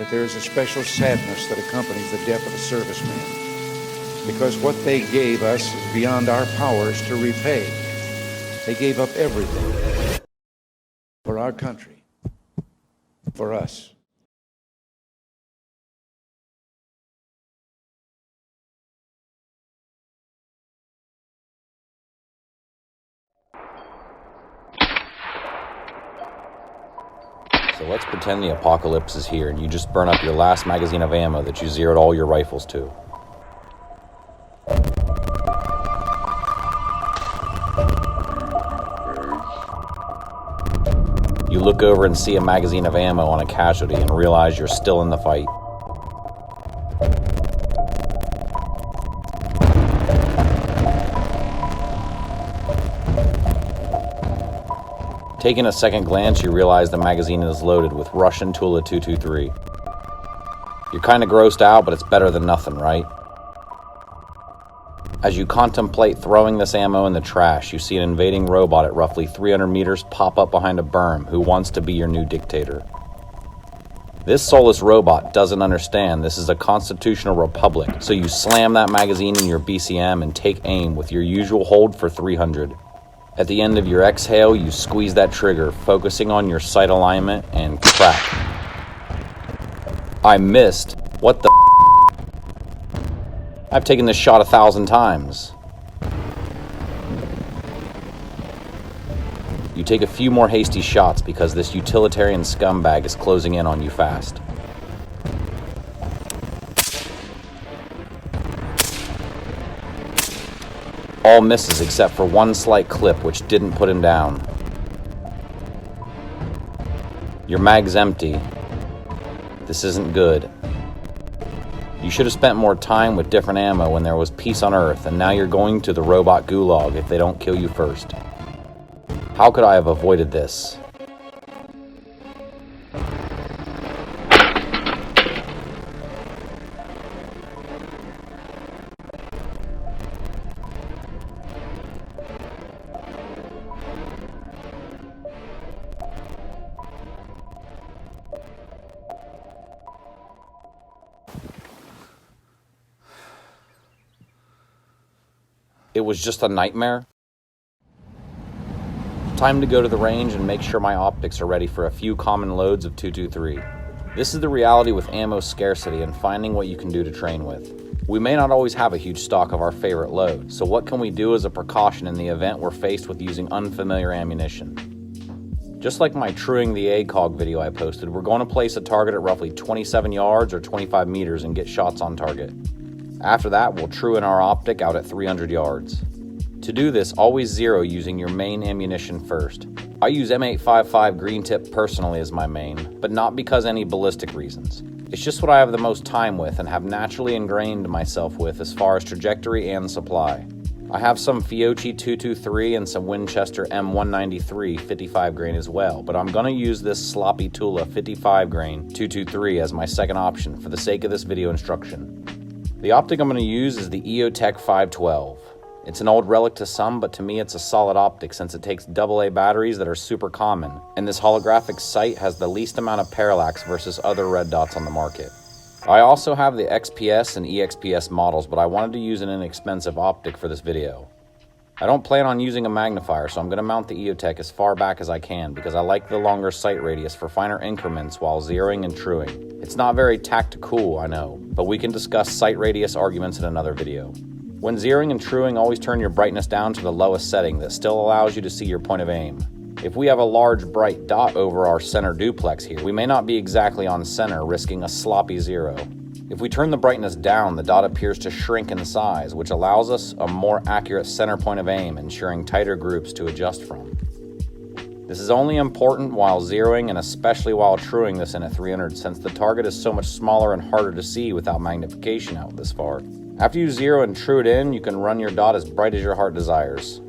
that there is a special sadness that accompanies the death of a serviceman, because what they gave us is beyond our powers to repay. They gave up everything for our country, for us. So let's pretend the apocalypse is here and you just burn up your last magazine of ammo that you zeroed all your rifles to. You look over and see a magazine of ammo on a casualty and realize you're still in the fight. Taking a second glance, you realize the magazine is loaded with Russian Tula 223. You're kinda grossed out, but it's better than nothing, right? As you contemplate throwing this ammo in the trash, you see an invading robot at roughly 300 meters pop up behind a berm who wants to be your new dictator. This soulless robot doesn't understand this is a constitutional republic, so you slam that magazine in your BCM and take aim with your usual hold for 300. At the end of your exhale, you squeeze that trigger, focusing on your sight alignment, and crack. I missed. What the I've taken this shot 1,000 times. You take a few more hasty shots because this utilitarian scumbag is closing in on you fast. All misses except for one slight clip which didn't put him down. Your mag's empty. This isn't good. You should have spent more time with different ammo when there was peace on Earth, and now you're going to the robot gulag if they don't kill you first. How could I have avoided this? It was just a nightmare? Time to go to the range and make sure my optics are ready for a few common loads of 223. This is the reality with ammo scarcity and finding what you can do to train with. We may not always have a huge stock of our favorite load, so what can we do as a precaution in the event we're faced with using unfamiliar ammunition? Just like my TRUING the ACOG video I posted, we're going to place a target at roughly 27 yards or 25 meters and get shots on target. After that, we'll true in our optic out at 300 yards. To do this, always zero using your main ammunition first. I use M855 green tip personally as my main, but not because any ballistic reasons. It's just what I have the most time with and have naturally ingrained myself with as far as trajectory and supply. I have some Fiocchi 223 and some Winchester M193 55 grain as well, but I'm going to use this sloppy Tula 55 grain 223 as my second option for the sake of this video instruction. The optic I'm going to use is the EOTECH 512. It's an old relic to some, but to me it's a solid optic since it takes AA batteries that are super common, and this holographic sight has the least amount of parallax versus other red dots on the market. I also have the XPS and EXPS models, but I wanted to use an inexpensive optic for this video. I don't plan on using a magnifier, so I'm going to mount the EOTECH as far back as I can because I like the longer sight radius for finer increments while zeroing and truing. It's not very tactical, I know, but we can discuss sight radius arguments in another video. When zeroing and truing, always turn your brightness down to the lowest setting that still allows you to see your point of aim. If we have a large bright dot over our center duplex here, we may not be exactly on center, risking a sloppy zero. If we turn the brightness down, the dot appears to shrink in size, which allows us a more accurate center point of aim, ensuring tighter groups to adjust from. This is only important while zeroing and especially while truing this in at 300 since the target is so much smaller and harder to see without magnification out this far. After you zero and true it in, you can run your dot as bright as your heart desires.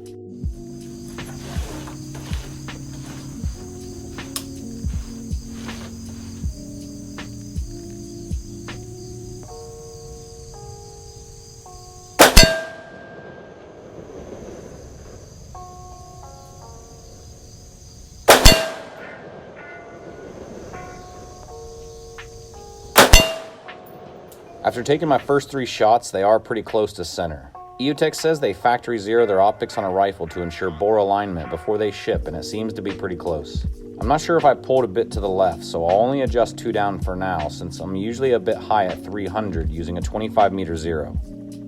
After taking my first 3 shots, they are pretty close to center. EOTECH says they factory zero their optics on a rifle to ensure bore alignment before they ship, and it seems to be pretty close. I'm not sure if I pulled a bit to the left, so I'll only adjust 2 down for now, since I'm usually a bit high at 300 using a 25 meter zero.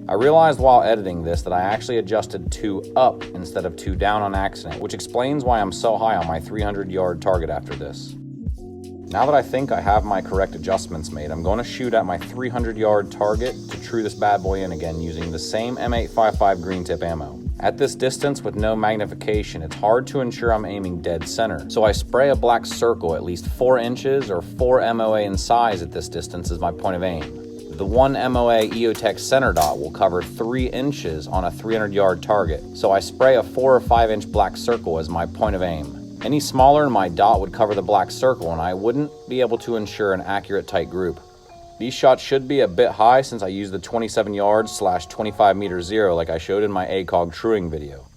I realized while editing this that I actually adjusted 2 up instead of 2 down on accident, which explains why I'm so high on my 300-yard target after this. Now that I think I have my correct adjustments made, I'm going to shoot at my 300-yard target to true this bad boy in again using the same M855 green tip ammo. At this distance with no magnification, it's hard to ensure I'm aiming dead center, so I spray a black circle at least 4 inches or 4 MOA in size at this distance as my point of aim. The 1 MOA EOTECH center dot will cover 3 inches on a 300-yard target, so I spray a 4 or 5 inch black circle as my point of aim. Any smaller and my dot would cover the black circle and I wouldn't be able to ensure an accurate tight group. These shots should be a bit high since I used the 27 yard / 25 meter zero like I showed in my ACOG TRUING video.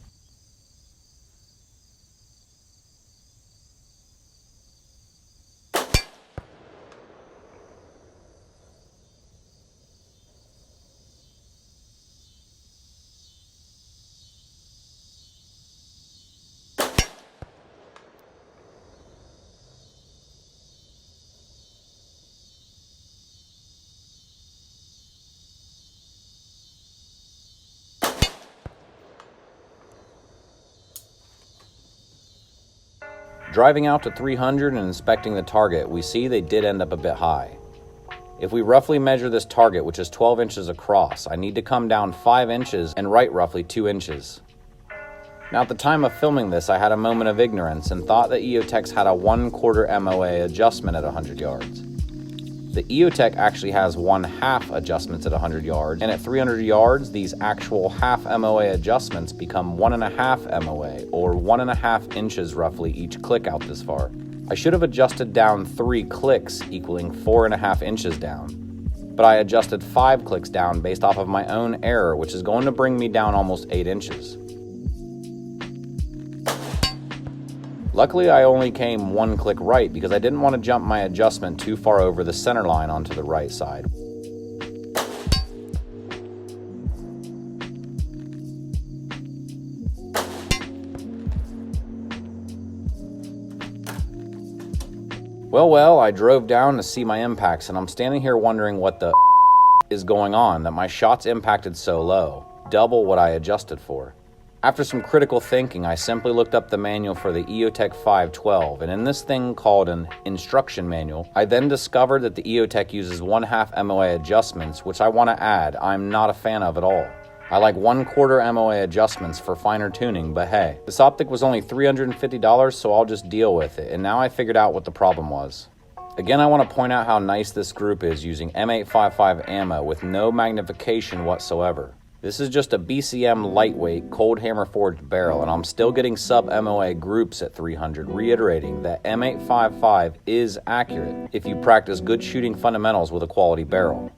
Driving out to 300 and inspecting the target, we see they did end up a bit high. If we roughly measure this target, which is 12 inches across, I need to come down 5 inches and right roughly 2 inches. Now at the time of filming this, I had a moment of ignorance and thought that EOTECH had a 1/4 MOA adjustment at 100 yards. The EOTECH actually has 1/2 adjustments at 100 yards, and at 300 yards, these actual half MOA adjustments become 1.5 MOA, or 1.5 inches roughly each click out this far. I should have adjusted down 3 clicks, equaling 4.5 inches down. But I adjusted 5 clicks down based off of my own error, which is going to bring me down almost 8 inches. Luckily, I only came 1 click right because I didn't want to jump my adjustment too far over the center line onto the right side. Well, I drove down to see my impacts and I'm standing here wondering what the is going on that my shots impacted so low, double what I adjusted for. After some critical thinking, I simply looked up the manual for the EOTECH 512, and in this thing called an instruction manual, I then discovered that the EOTECH uses 1/2 MOA adjustments, which I want to add, I'm not a fan of at all. I like 1/4 MOA adjustments for finer tuning, but hey, this optic was only $350, so I'll just deal with it, and now I figured out what the problem was. Again, I want to point out how nice this group is using M855 ammo with no magnification whatsoever. This is just a BCM lightweight cold hammer forged barrel, and I'm still getting sub-MOA groups at 300, reiterating that M855 is accurate if you practice good shooting fundamentals with a quality barrel.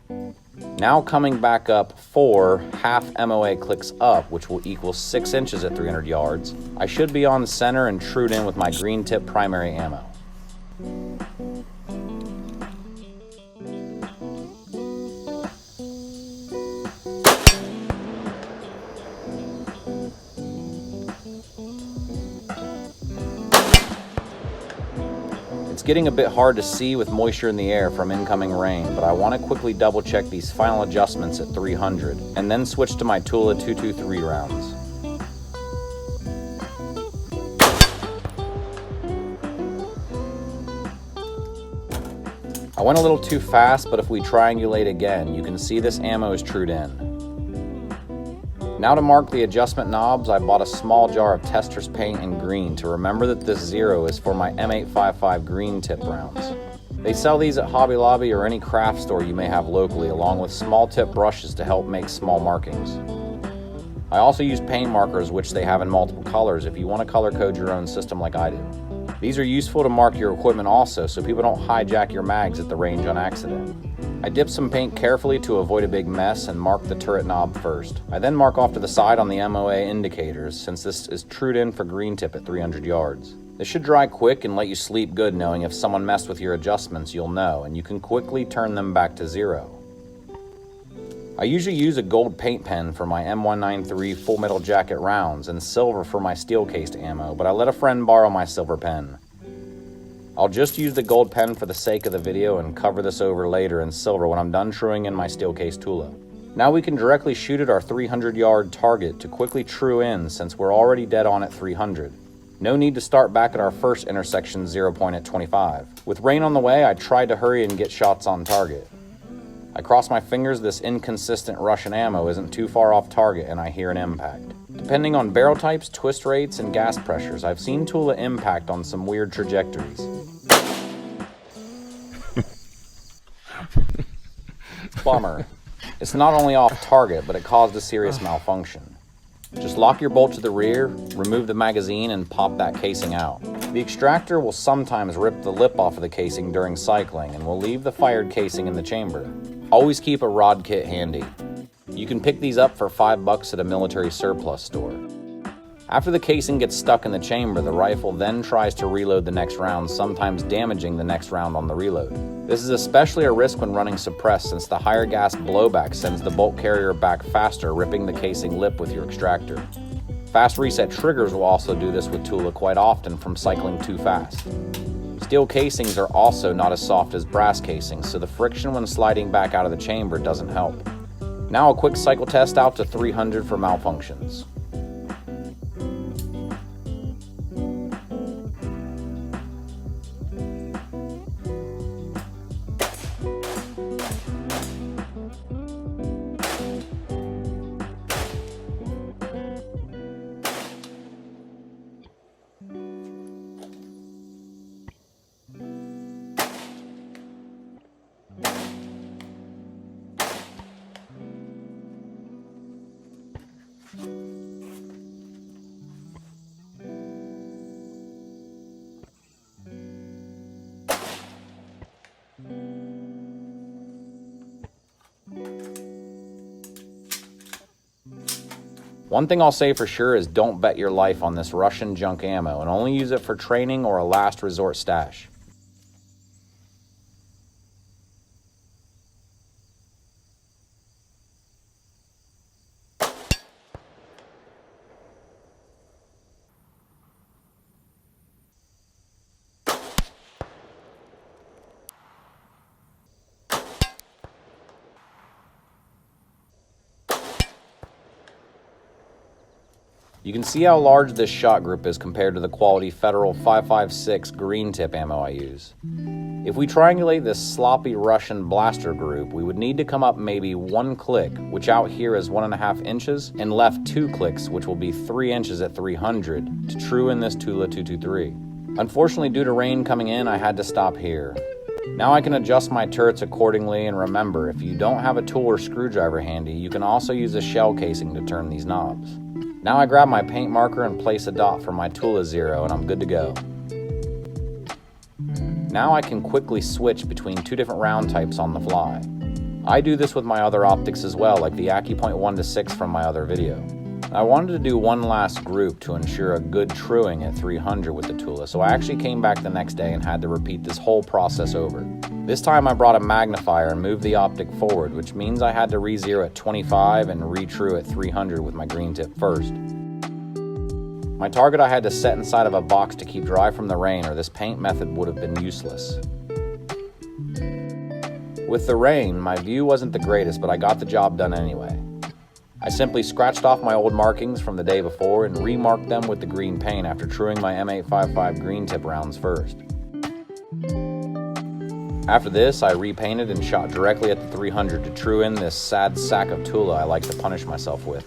Now coming back up 4 half MOA clicks up, which will equal 6 inches at 300 yards, I should be on center and trued in with my green tip primary ammo. It's getting a bit hard to see with moisture in the air from incoming rain, but I want to quickly double check these final adjustments at 300 and then switch to my Tula 223 rounds. I went a little too fast, but if we triangulate again, you can see this ammo is trued in. Now to mark the adjustment knobs, I bought a small jar of Tester's paint in green to remember that this 0 is for my M855 green tip rounds. They sell these at Hobby Lobby or any craft store you may have locally, along with small tip brushes to help make small markings. I also use paint markers, which they have in multiple colors if you want to color code your own system like I do. These are useful to mark your equipment also, so people don't hijack your mags at the range on accident. I dip some paint carefully to avoid a big mess and mark the turret knob first. I then mark off to the side on the MOA indicators, since this is trued in for green tip at 300 yards. This should dry quick and let you sleep good knowing if someone messed with your adjustments you'll know, and you can quickly turn them back to 0. I usually use a gold paint pen for my M193 Full Metal Jacket rounds and silver for my steel-cased ammo, but I let a friend borrow my silver pen. I'll just use the gold pen for the sake of the video and cover this over later in silver when I'm done truing in my steel-cased Tula. Now we can directly shoot at our 300-yard target to quickly true in since we're already dead on at 300. No need to start back at our first intersection 0 point at 25. With rain on the way, I tried to hurry and get shots on target. I cross my fingers this inconsistent Russian ammo isn't too far off target and I hear an impact. Depending on barrel types, twist rates, and gas pressures, I've seen Tula impact on some weird trajectories. Bummer. It's not only off target, but it caused a serious malfunction. Just lock your bolt to the rear, remove the magazine, and pop that casing out. The extractor will sometimes rip the lip off of the casing during cycling and will leave the fired casing in the chamber. Always keep a rod kit handy. You can pick these up for $5 at a military surplus store. After the casing gets stuck in the chamber, the rifle then tries to reload the next round, sometimes damaging the next round on the reload. This is especially a risk when running suppressed since the higher gas blowback sends the bolt carrier back faster, ripping the casing lip with your extractor. Fast reset triggers will also do this with Tula quite often from cycling too fast. Steel casings are also not as soft as brass casings, so the friction when sliding back out of the chamber doesn't help. Now a quick cycle test out to 300 for malfunctions. One thing I'll say for sure is don't bet your life on this Russian junk ammo and only use it for training or a last resort stash. You can see how large this shot group is compared to the quality Federal 5.56 green tip ammo I use. If we triangulate this sloppy Russian blaster group, we would need to come up maybe 1 click, which out here is 1.5 inches, and left 2 clicks, which will be 3 inches at 300, to true in this Tula 223. Unfortunately, due to rain coming in, I had to stop here. Now I can adjust my turrets accordingly, and remember, if you don't have a tool or screwdriver handy, you can also use a shell casing to turn these knobs. Now I grab my paint marker and place a dot for my Tula 0 and I'm good to go. Now I can quickly switch between 2 different round types on the fly. I do this with my other optics as well, like the AccuPoint 1-6 from my other video. I wanted to do one last group to ensure a good truing at 300 with the Tula, so I actually came back the next day and had to repeat this whole process over. This time I brought a magnifier and moved the optic forward, which means I had to re-zero at 25 and re-true at 300 with my green tip first. My target I had to set inside of a box to keep dry from the rain, or this paint method would have been useless. With the rain, my view wasn't the greatest, but I got the job done anyway. I simply scratched off my old markings from the day before and remarked them with the green paint after truing my M855 green tip rounds first. After this, I repainted and shot directly at the 300 to true in this sad sack of Tula I like to punish myself with.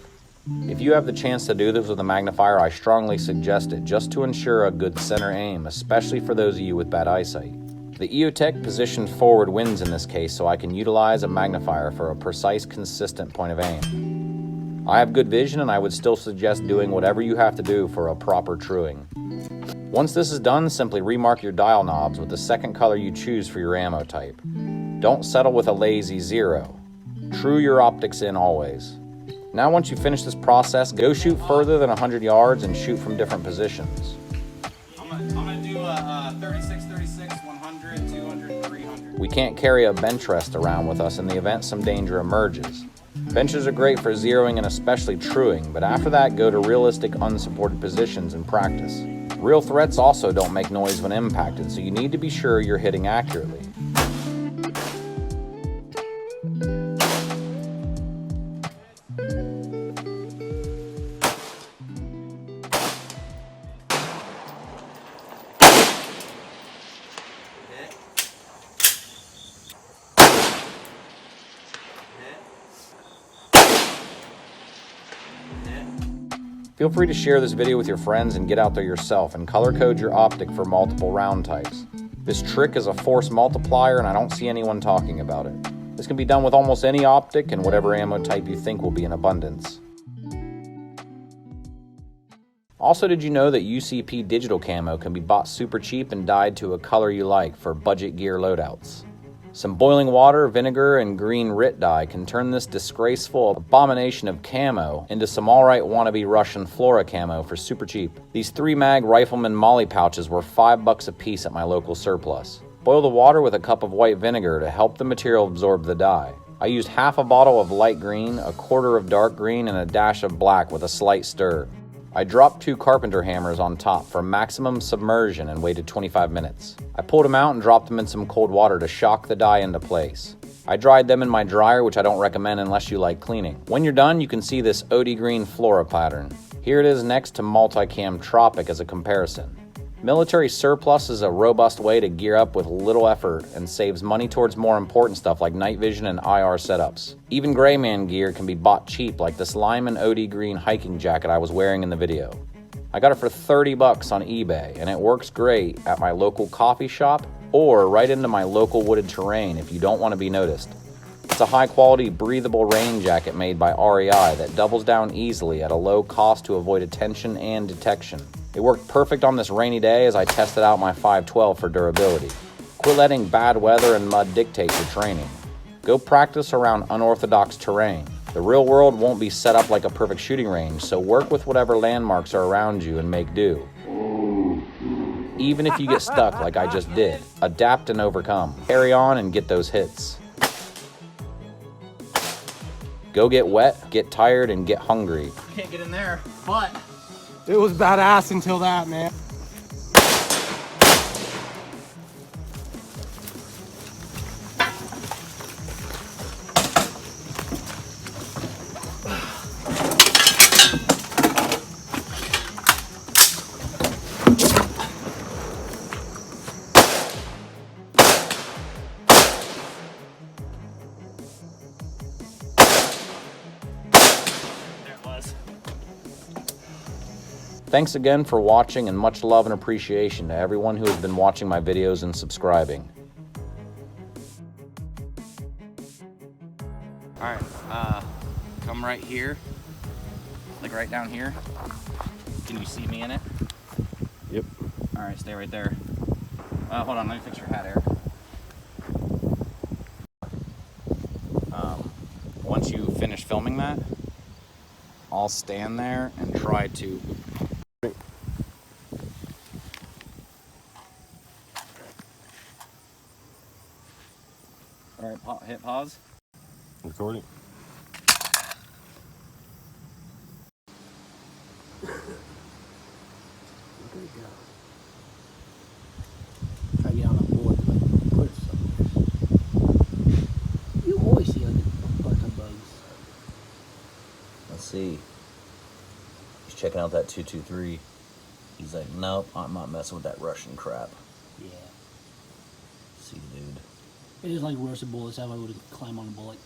If you have the chance to do this with a magnifier, I strongly suggest it just to ensure a good center aim, especially for those of you with bad eyesight. The EOTECH positioned forward wins in this case, so I can utilize a magnifier for a precise, consistent point of aim. I have good vision and I would still suggest doing whatever you have to do for a proper truing. Once this is done, simply remark your dial knobs with the second color you choose for your ammo type. Don't settle with a lazy 0. True your optics in always. Now once you finish this process, go shoot further than 100 yards and shoot from different positions. I'm gonna do a 36, 36, 100, 200, 300. We can't carry a bench rest around with us in the event some danger emerges. Benches are great for zeroing and especially truing, but after that go to realistic unsupported positions and practice. Real threats also don't make noise when impacted, so you need to be sure you're hitting accurately. Feel free to share this video with your friends and get out there yourself and color code your optic for multiple round types. This trick is a force multiplier and I don't see anyone talking about it. This can be done with almost any optic and whatever ammo type you think will be in abundance. Also, did you know that UCP digital camo can be bought super cheap and dyed to a color you like for budget gear loadouts? Some boiling water, vinegar, and green RIT dye can turn this disgraceful abomination of camo into some alright wannabe Russian Flora camo for super cheap. These 3-mag Rifleman Molly pouches were $5 a piece at my local surplus. Boil the water with a cup of white vinegar to help the material absorb the dye. I used half a bottle of light green, a quarter of dark green, and a dash of black with a slight stir. I dropped 2 carpenter hammers on top for maximum submersion and waited 25 minutes. I pulled them out and dropped them in some cold water to shock the dye into place. I dried them in my dryer, which I don't recommend unless you like cleaning. When you're done, you can see this OD green Flora pattern. Here it is next to Multicam Tropic as a comparison. Military surplus is a robust way to gear up with little effort and saves money towards more important stuff like night vision and IR setups. Even gray man gear can be bought cheap, like this Lyman OD green hiking jacket I was wearing in the video. I got it for $30 on eBay, and it works great at my local coffee shop or right into my local wooded terrain if you don't want to be noticed. It's a high-quality, breathable rain jacket made by REI that doubles down easily at a low cost to avoid attention and detection. It worked perfect on this rainy day as I tested out my 512 for durability. Quit letting bad weather and mud dictate your training. Go practice around unorthodox terrain. The real world won't be set up like a perfect shooting range, so work with whatever landmarks are around you and make do. Even if you get stuck like I just did, adapt and overcome. Carry on and get those hits. Go get wet, get tired, and get hungry. Can't get in there, but it was badass until that, man. Thanks again for watching, and much love and appreciation to everyone who has been watching my videos and subscribing. Alright, come right here. Like right down here. Can you see me in it? Yep. Alright, stay right there. Hold on, let me fix your hat, Eric. Once you finish filming that, I'll stand there and try to... Alright, hit pause. Recording. Try to get on a board, like, put it somewhere. You always see like a bunch of bugs. Let's see. He's checking out that 223. He's like, nope, I'm not messing with that Russian crap. Yeah. See, dude. It is like roasted bullets. That way I would climb on a bullet.